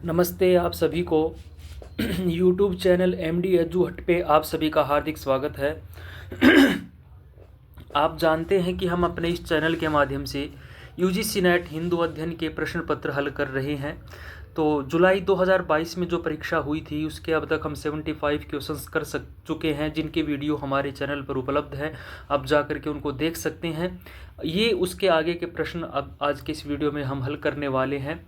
नमस्ते आप सभी को। यूट्यूब चैनल एमडी एजू हट पे आप सभी का हार्दिक स्वागत है। आप जानते हैं कि हम अपने इस चैनल के माध्यम से यूजीसी नेट हिंदू अध्ययन के प्रश्न पत्र हल कर रहे हैं। तो जुलाई 2022 में जो परीक्षा हुई थी उसके अब तक हम 75 क्वेश्चंस कर चुके हैं, जिनके वीडियो हमारे चैनल पर उपलब्ध है। आप जा कर के उनको देख सकते हैं। ये उसके आगे के प्रश्न अब आज के इस वीडियो में हम हल करने वाले हैं।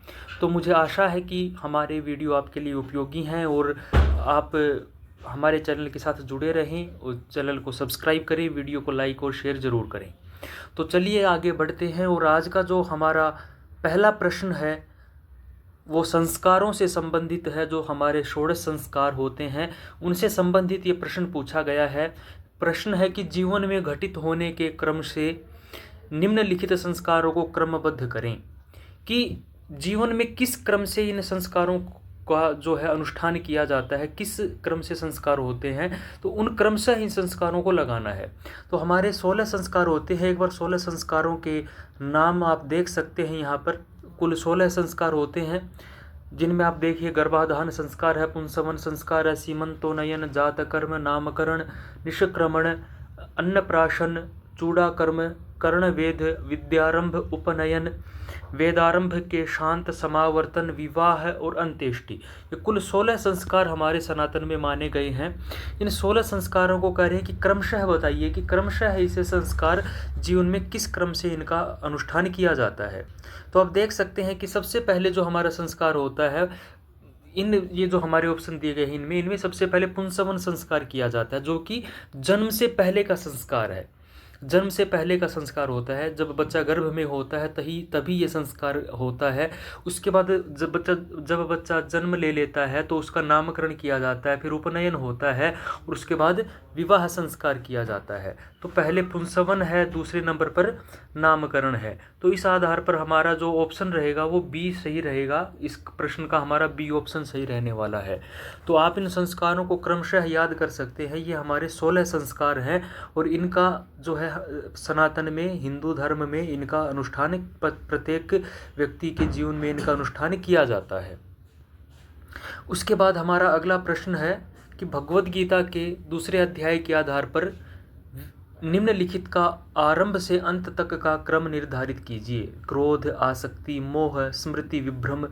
तो मुझे आशा है कि हमारे वीडियो आपके लिए उपयोगी हैं और आप हमारे चैनल के साथ जुड़े रहें और चैनल को सब्सक्राइब करें, वीडियो को लाइक और शेयर ज़रूर करें। तो चलिए आगे बढ़ते हैं। और आज का जो हमारा पहला प्रश्न है वो संस्कारों से संबंधित है। जो हमारे षोडश संस्कार होते हैं उनसे संबंधित ये प्रश्न पूछा गया है। प्रश्न है कि जीवन में घटित होने के क्रम से निम्नलिखित संस्कारों को क्रमबद्ध करें। कि जीवन में किस क्रम से इन संस्कारों का जो है अनुष्ठान किया जाता है, किस क्रम से संस्कार होते हैं, तो उन क्रम से इन संस्कारों को लगाना है। तो हमारे 16 संस्कार होते हैं। एक बार 16 संस्कारों के नाम आप देख सकते हैं यहाँ पर। कुल 16 संस्कार होते हैं, जिनमें आप देखिए गर्भाधान संस्कार है, पुंसवन संस्कार है, सीमंतोन्नयन, जात कर्म, नामकरण, निष्क्रमण, अन्नप्राशन, चूड़ाकर्म, कर्ण वेद, विद्यारंभ, उपनयन, वेदारंभ के शांत, समावर्तन, विवाह और अंत्येष्टि। ये कुल 16 संस्कार हमारे सनातन में माने गए हैं। इन 16 संस्कारों को कह रहे हैं कि क्रमशः बताइए कि क्रमशः ऐसे संस्कार जीवन में किस क्रम से इनका अनुष्ठान किया जाता है। तो आप देख सकते हैं कि सबसे पहले जो हमारा संस्कार होता है, ये जो हमारे ऑप्शन दिए गए हैं इनमें सबसे पहले पुंसवन संस्कार किया जाता है, जो कि जन्म से पहले का संस्कार है। जन्म से पहले का संस्कार होता है। जब बच्चा गर्भ में होता है तभी ये संस्कार होता है। उसके बाद जब बच्चा जन्म ले लेता है तो उसका नामकरण किया जाता है, फिर उपनयन होता है और उसके बाद विवाह संस्कार किया जाता है। तो पहले पुंसवन है, दूसरे नंबर पर नामकरण है। तो इस आधार पर हमारा जो ऑप्शन रहेगा वो बी सही रहेगा। इस प्रश्न का हमारा बी ऑप्शन सही रहने वाला है। तो आप इन संस्कारों को क्रमशः याद कर सकते हैं। ये हमारे 16 संस्कार हैं और इनका जो है सनातन में, हिंदू धर्म में इनका अनुष्ठान प्रत्येक व्यक्ति के जीवन में इनका अनुष्ठान किया जाता है। उसके बाद हमारा अगला प्रश्न है कि भगवद गीता के दूसरे अध्याय के आधार पर निम्नलिखित का आरंभ से अंत तक का क्रम निर्धारित कीजिए। क्रोध, आसक्ति, मोह, स्मृति विभ्रम,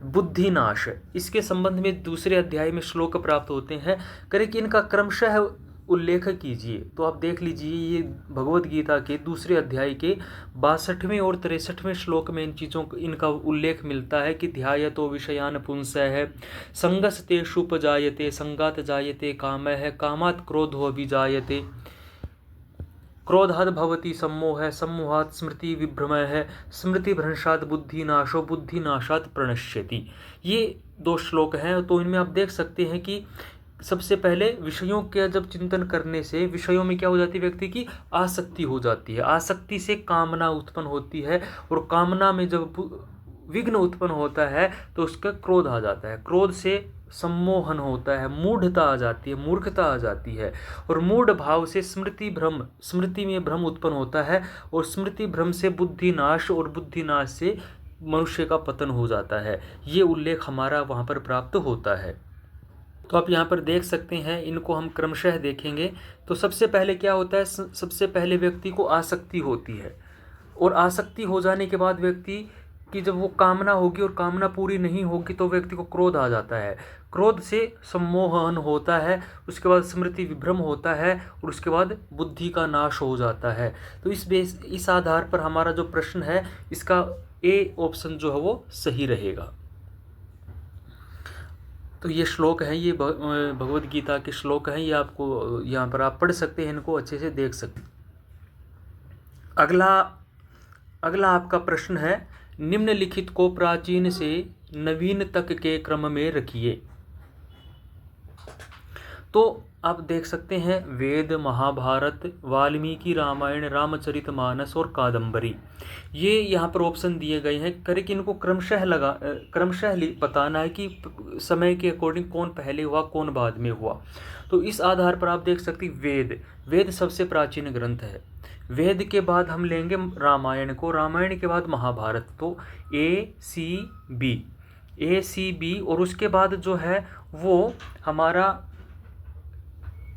बुद्धिनाश। इसके संबंध में दूसरे अध्याय में श्लोक प्राप्त होते हैं। करें कि इनका क्रमशः उल्लेख कीजिए। तो आप देख लीजिए, ये भगवद गीता के दूसरे अध्याय के 62वें और 63वें श्लोक में इनका उल्लेख मिलता है कि ध्यायतो विषयान पुंसः संगस्तेषुपजायते संगात जायते कामः कामात् क्रोधो विजायते क्रोधात् भवति सम्मोहः सम्मोहात् स्मृति विभ्रमः स्मृतिभ्रंशात् बुद्धिनाशो बुद्धिनाशात् प्रणश्यति। ये 2 श्लोक हैं। तो इनमें आप देख सकते हैं कि सबसे पहले विषयों के जब चिंतन करने से विषयों में क्या हो जाती है, व्यक्ति की आसक्ति हो जाती है। आसक्ति से कामना उत्पन्न होती है और कामना में जब विघ्न उत्पन्न होता है तो उसका क्रोध आ जाता है। क्रोध से सम्मोहन होता है, मूढ़ता आ जाती है, मूर्खता आ जाती है। और मूढ़ भाव से स्मृति में भ्रम उत्पन्न होता है और स्मृति भ्रम से बुद्धिनाश और बुद्धिनाश से मनुष्य का पतन हो जाता है। ये उल्लेख हमारा वहाँ पर प्राप्त होता है। तो आप यहाँ पर देख सकते हैं, इनको हम क्रमशः देखेंगे। तो सबसे पहले क्या होता है, सबसे पहले व्यक्ति को आसक्ति होती है और आसक्ति हो जाने के बाद व्यक्ति की जब वो कामना होगी और कामना पूरी नहीं होगी तो व्यक्ति को क्रोध आ जाता है। क्रोध से सम्मोहन होता है, उसके बाद स्मृति विभ्रम होता है और उसके बाद बुद्धि का नाश हो जाता है। तो इस आधार पर हमारा जो प्रश्न है इसका ए ऑप्शन जो है वो सही रहेगा। तो ये श्लोक हैं, ये भगवद गीता के श्लोक हैं। ये आपको यहाँ पर आप पढ़ सकते हैं, इनको अच्छे से देख सकते। अगला आपका प्रश्न है, निम्नलिखित को प्राचीन से नवीन तक के क्रम में रखिए। तो आप देख सकते हैं वेद, महाभारत, वाल्मीकि रामायण, रामचरितमानस और कादंबरी, ये यहाँ पर ऑप्शन दिए गए हैं। करे कि इनको क्रमशः बताना है कि समय के अकॉर्डिंग कौन पहले हुआ कौन बाद में हुआ। तो इस आधार पर आप देख सकते हैं वेद सबसे प्राचीन ग्रंथ है। वेद के बाद हम लेंगे रामायण को, रामायण के बाद महाभारत। तो A, C, B ACB, और उसके बाद जो है वो हमारा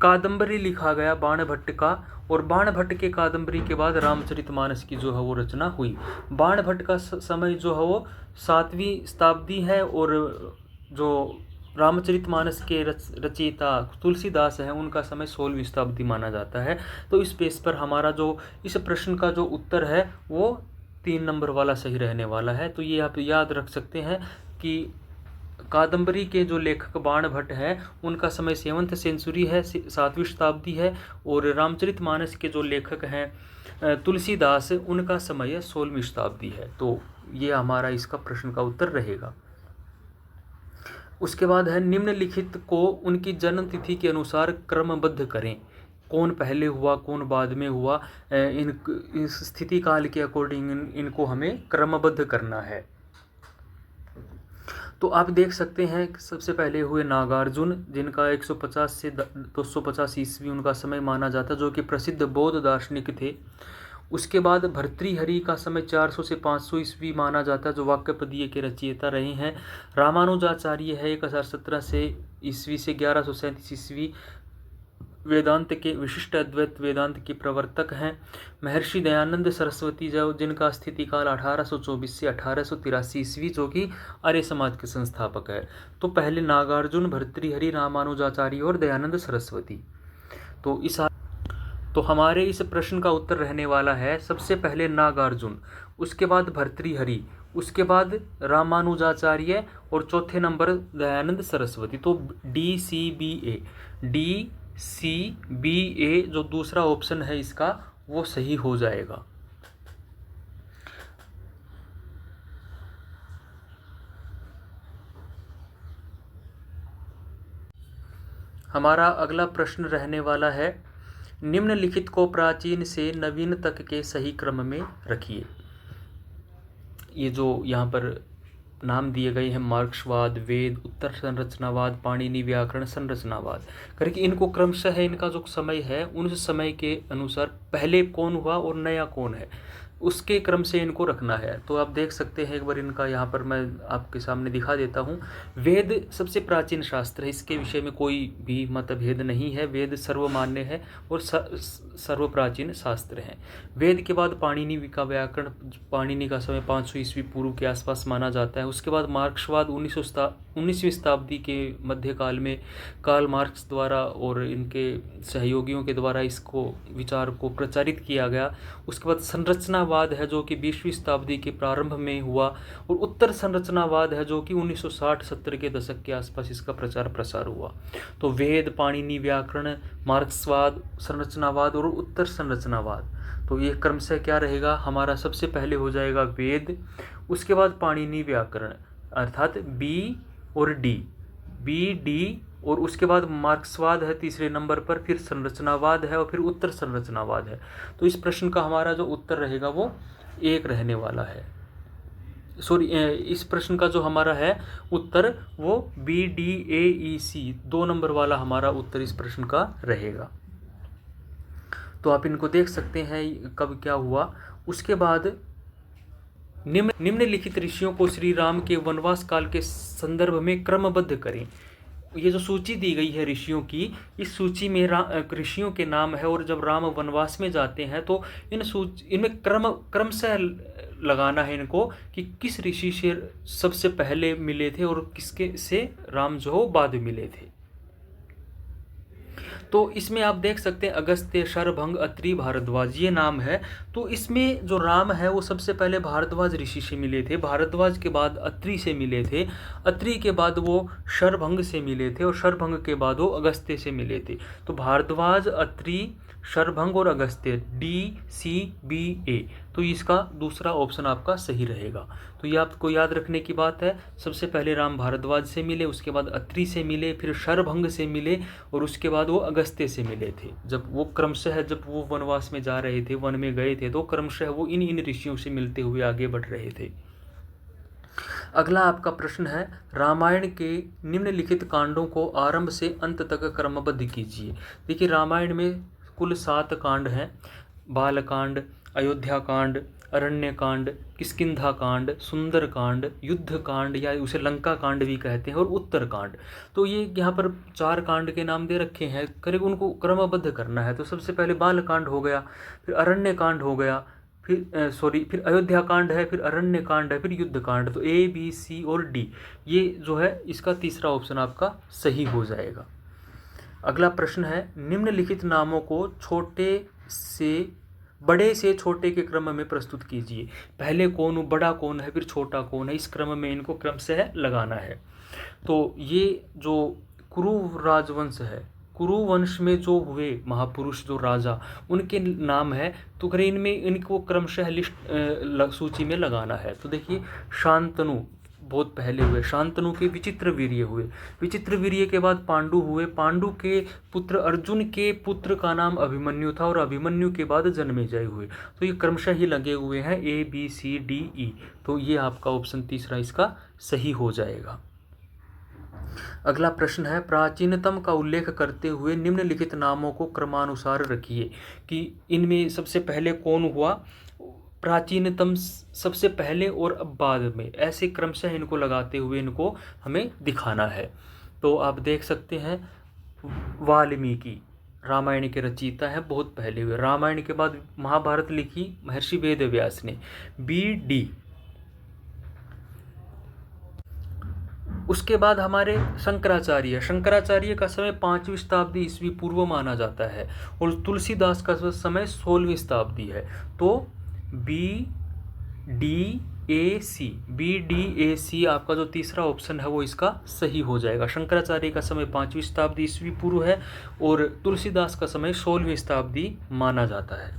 कादंबरी लिखा गया बाणभट्ट का, और बाणभट्ट के कादंबरी के बाद रामचरितमानस की जो है वो रचना हुई। बाणभट्ट का समय जो है वो 7वीं शताब्दी है, और जो रामचरितमानस के रचयिता तुलसीदास हैं उनका समय 16वीं शताब्दी माना जाता है। तो इस बेस पर हमारा जो इस प्रश्न का जो उत्तर है वो 3 नंबर वाला सही रहने वाला है। तो ये आप याद रख सकते हैं कि कादंबरी के जो लेखक बाणभट्ट हैं उनका समय 7th सेंचुरी है, 7वीं शताब्दी है, और रामचरितमानस के जो लेखक हैं तुलसीदास, उनका समय 16वीं शताब्दी है। तो ये हमारा इसका प्रश्न का उत्तर रहेगा। उसके बाद है निम्नलिखित को उनकी जन्म तिथि के अनुसार क्रमबद्ध करें। कौन पहले हुआ, कौन बाद में हुआ, इस स्थिति काल के अकॉर्डिंग इनको हमें क्रमबद्ध करना है। तो आप देख सकते हैं सबसे पहले हुए नागार्जुन, जिनका 150 से 250 ईस्वी उनका समय माना जाता है, जो कि प्रसिद्ध बौद्ध दार्शनिक थे। उसके बाद भर्तृहरि का समय 400 से 500 ईस्वी माना जाता है, जो वाक्यपदीय के रचयिता रहे हैं। रामानुजाचार्य है 1017 से ईस्वी से 1137 ईस्वी, वेदांत के विशिष्ट अद्वैत वेदांत के प्रवर्तक हैं। महर्षि दयानंद सरस्वती जो जिनका स्थिति काल 1824 से 1883 ईस्वी, जो कि आर्य समाज के संस्थापक है। तो पहले नागार्जुन, भर्तृहरि, रामानुजाचार्य और दयानंद सरस्वती। तो हमारे इस प्रश्न का उत्तर रहने वाला है सबसे पहले नागार्जुन, उसके बाद भर्तृहरि, उसके बाद रामानुजाचार्य और चौथे नंबर दयानंद सरस्वती। तो DCBA जो दूसरा ऑप्शन है इसका वो सही हो जाएगा। हमारा अगला प्रश्न रहने वाला है निम्नलिखित को प्राचीन से नवीन तक के सही क्रम में रखिए। ये जो यहाँ पर नाम दिए गए हैं मार्क्सवाद, वेद, उत्तर संरचनावाद, पाणिनि व्याकरण, संरचनावाद करके, इनको क्रमशः इनका जो समय है उस समय के अनुसार पहले कौन हुआ और नया कौन है उसके क्रम से इनको रखना है। तो आप देख सकते हैं, एक बार इनका यहाँ पर मैं आपके सामने दिखा देता हूँ। वेद सबसे प्राचीन शास्त्र है, इसके विषय में कोई भी मतभेद नहीं है। वेद सर्वमान्य है और सर्व प्राचीन शास्त्र हैं। वेद के बाद पाणिनि का व्याकरण, पाणिनि का समय 500 ईस्वी पूर्व के आसपास माना जाता है। उसके बाद मार्क्सवाद 19वीं शताब्दी के मध्यकाल में कार्ल मार्क्स द्वारा और इनके सहयोगियों के द्वारा इसको विचार को प्रचारित किया गया। उसके बाद संरचनावाद है जो कि 20वीं शताब्दी के प्रारंभ में हुआ, और उत्तर संरचनावाद है जो कि 1960-70 के दशक के आसपास इसका प्रचार प्रसार हुआ। तो वेद, पाणिनि व्याकरण, मार्क्सवाद, संरचनावाद और उत्तर संरचनावाद, तो ये क्रमशः क्या रहेगा हमारा? सबसे पहले हो जाएगा वेद, उसके बाद पाणिनि व्याकरण अर्थात B और D, BD, और उसके बाद मार्क्सवाद है तीसरे नंबर पर, फिर संरचनावाद है और फिर उत्तर संरचनावाद है। तो इस प्रश्न का हमारा जो उत्तर रहेगा वो 1 रहने वाला है। सॉरी, इस प्रश्न का जो हमारा है उत्तर वो BDAEC 2 नंबर वाला हमारा उत्तर इस प्रश्न का रहेगा। तो आप इनको देख सकते हैं कब क्या हुआ। उसके बाद निम्नलिखित ऋषियों को श्री राम के वनवास काल के संदर्भ में क्रमबद्ध करें। ये जो सूची दी गई है ऋषियों की, इस सूची में ऋषियों के नाम है, और जब राम वनवास में जाते हैं तो इनमें क्रमशः लगाना है इनको कि किस ऋषि से सबसे पहले मिले थे और किसके से राम जो बाद मिले थे। तो इसमें आप देख सकते हैं अगस्त्य, शरभंग, अत्रि, भारद्वाज ये नाम है। तो इसमें जो राम है वो सबसे पहले भारद्वाज ऋषि से मिले थे, भारद्वाज के बाद अत्रि से मिले थे, अत्रि के बाद वो शरभंग से मिले थे, और शरभंग के बाद वो अगस्त्य से मिले थे। तो भारद्वाज, अत्रि, शरभंग और अगस्त्य, DCBA। तो इसका दूसरा ऑप्शन आपका सही रहेगा। तो ये आपको याद रखने की बात है। सबसे पहले राम भारद्वाज से मिले, उसके बाद अत्रि से मिले, फिर शरभंग से मिले, और उसके बाद वो अगस्त्य से मिले थे। जब वो क्रमशः जब वो वनवास में जा रहे थे, वन में गए थे, तो क्रमशः वो इन ऋषियों से मिलते हुए आगे बढ़ रहे थे। अगला आपका प्रश्न है रामायण के निम्नलिखित कांडों को आरंभ से अंत तक क्रमबद्ध कीजिए। देखिए रामायण में कुल 7 कांड हैं। बालकांड, अयोध्या कांड, अरण्य कांड, किष्किंधा कांड, सुंदर कांड, युद्ध कांड या उसे लंका कांड भी कहते हैं, और उत्तर कांड। तो ये यहाँ पर 4 कांड के नाम दे रखे हैं, करीब उनको क्रमबद्ध करना है। तो सबसे पहले बाल कांड हो गया, फिर अरण्य कांड हो गया, फिर अयोध्या कांड है, फिर अरण्य कांड है, फिर युद्ध कांड। तो A, B, C और D ये जो है इसका तीसरा ऑप्शन आपका सही हो जाएगा। अगला प्रश्न है, निम्नलिखित नामों को बड़े से छोटे के क्रम में प्रस्तुत कीजिए। पहले कौन, बड़ा कौन है, फिर छोटा कौन है, इस क्रम में इनको क्रम से लगाना है। तो ये जो कुरु राजवंश है, कुरु वंश में जो हुए महापुरुष जो राजा, उनके नाम है। तो अगर इनमें इनको क्रमशः सूची में लगाना है। तो देखिए, शांतनु बहुत पहले हुए, शांतनु के विचित्र वीर्य हुए, विचित्र वीर्य के बाद पांडु हुए, पांडु के पुत्र अर्जुन के पुत्र का नाम अभिमन्यु था, और अभिमन्यु के बाद जन्मेजय हुए। तो ये क्रमशः ही लगे हुए हैं A, B, C, D, E। तो ये आपका ऑप्शन तीसरा इसका सही हो जाएगा। अगला प्रश्न है, प्राचीनतम का उल्लेख करते हुए निम्नलिखित नामों को क्रमानुसार रखिए, कि इनमें सबसे पहले कौन हुआ, प्राचीनतम सबसे पहले और अब बाद में, ऐसे क्रमशः इनको लगाते हुए इनको हमें दिखाना है। तो आप देख सकते हैं, वाल्मीकि रामायण के रचयिता है, बहुत पहले हुए। रामायण के बाद महाभारत लिखी महर्षि वेद व्यास ने, BD। उसके बाद हमारे शंकराचार्य का समय 5वीं शताब्दी ईस्वी पूर्व माना जाता है, और तुलसीदास का समय 16वीं शताब्दी है। तो BDAC आपका जो तीसरा ऑप्शन है वो इसका सही हो जाएगा। शंकराचार्य का समय 5वीं शताब्दी ईस्वी पूर्व है, और तुलसीदास का समय 16वीं शताब्दी माना जाता है।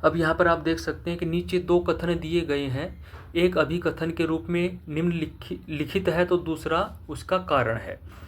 अब यहाँ पर आप देख सकते हैं कि नीचे 2 कथन दिए गए हैं, एक अभिकथन के रूप में निम्नलिखित है, तो दूसरा उसका कारण है।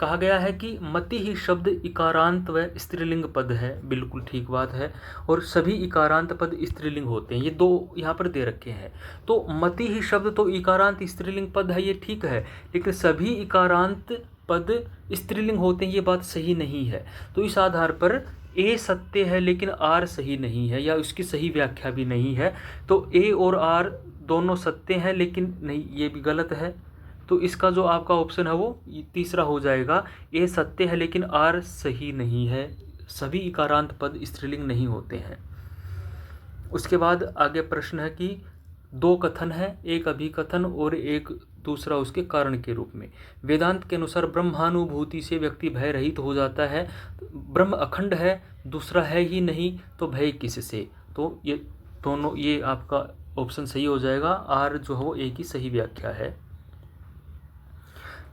कहा गया है कि मति ही शब्द इकारांत व स्त्रीलिंग पद है, बिल्कुल ठीक बात है, और सभी इकारांत पद स्त्रीलिंग होते हैं, ये 2 यहाँ पर दे रखे हैं। तो मति ही शब्द तो इकारांत स्त्रीलिंग पद है, ये ठीक है, लेकिन सभी इकारांत पद स्त्रीलिंग होते हैं, ये बात सही नहीं है। तो इस आधार पर A सत्य है लेकिन R सही नहीं है, या उसकी सही व्याख्या भी नहीं है। तो A और R दोनों सत्य हैं, लेकिन नहीं, ये भी गलत है। तो इसका जो आपका ऑप्शन है वो तीसरा हो जाएगा, A सत्य है लेकिन R सही नहीं है, सभी इकारांत पद स्त्रीलिंग नहीं होते हैं। उसके बाद आगे प्रश्न है कि 2 कथन है, एक अभिकथन और एक दूसरा उसके कारण के रूप में। वेदांत के अनुसार ब्रह्मानुभूति से व्यक्ति भय रहित हो जाता है, ब्रह्म अखंड है, दूसरा है ही नहीं, तो भय किससे। तो ये दोनों, ये आपका ऑप्शन सही हो जाएगा, R जो हो एक ही सही व्याख्या है।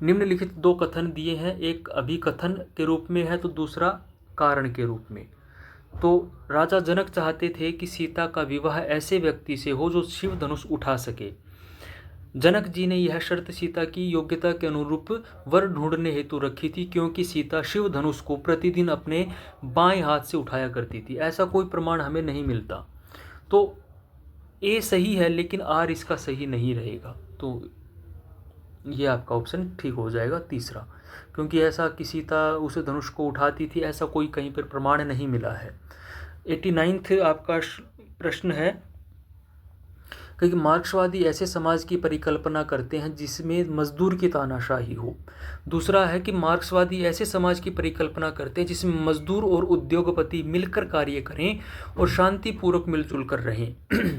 निम्नलिखित 2 कथन दिए हैं, एक अभिकथन के रूप में है, तो दूसरा कारण के रूप में। तो राजा जनक चाहते थे कि सीता का विवाह ऐसे व्यक्ति से हो जो शिव धनुष उठा सके। जनक जी ने यह शर्त सीता की योग्यता के अनुरूप वर ढूंढने हेतु रखी थी, क्योंकि सीता शिव धनुष को प्रतिदिन अपने बाएं हाथ से उठाया करती थी। ऐसा कोई प्रमाण हमें नहीं मिलता। तो A सही है, लेकिन R इसका सही नहीं रहेगा। तो ये आपका ऑप्शन ठीक हो जाएगा तीसरा, क्योंकि ऐसा कि सीता उस धनुष को उठाती थी, ऐसा कोई कहीं पर प्रमाण नहीं मिला है। 89वां आपका प्रश्न है, क्योंकि मार्क्सवादी ऐसे समाज की परिकल्पना करते हैं जिसमें मजदूर की तानाशाही हो। दूसरा है कि मार्क्सवादी ऐसे समाज की परिकल्पना करते हैं जिसमें मजदूर और उद्योगपति मिलकर कार्य करें और शांतिपूर्वक मिलजुल कर रहें।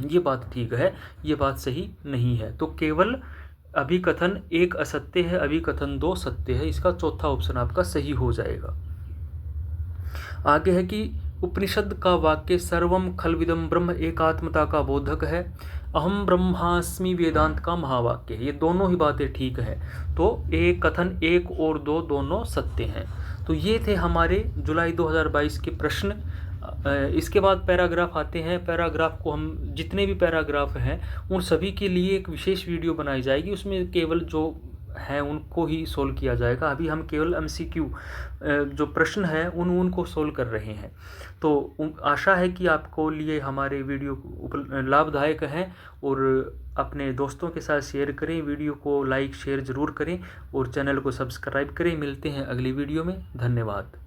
ये बात ठीक है, ये बात सही नहीं है। तो केवल अभिकथन 1 असत्य है, अभिकथन 2 सत्य है, इसका चौथा ऑप्शन आपका सही हो जाएगा। आगे है कि उपनिषद का वाक्य सर्वम खलविदम ब्रह्म एकात्मता का बोधक है, अहम ब्रह्मास्मि वेदांत का महावाक्य है। ये दोनों ही बातें ठीक है। तो एक कथन 1 और 2 दोनों सत्य हैं। तो ये थे हमारे जुलाई 2022 के प्रश्न। इसके बाद पैराग्राफ आते हैं। पैराग्राफ को हम, जितने भी पैराग्राफ हैं उन सभी के लिए एक विशेष वीडियो बनाई जाएगी, उसमें केवल जो हैं उनको ही सोल्व किया जाएगा। अभी हम केवल MCQ जो प्रश्न हैं उनको सोल्व कर रहे हैं। तो आशा है कि आपको लिए हमारे वीडियो लाभदायक हैं, और अपने दोस्तों के साथ शेयर करें, वीडियो को लाइक शेयर ज़रूर करें और चैनल को सब्सक्राइब करें। मिलते हैं अगली वीडियो में। धन्यवाद।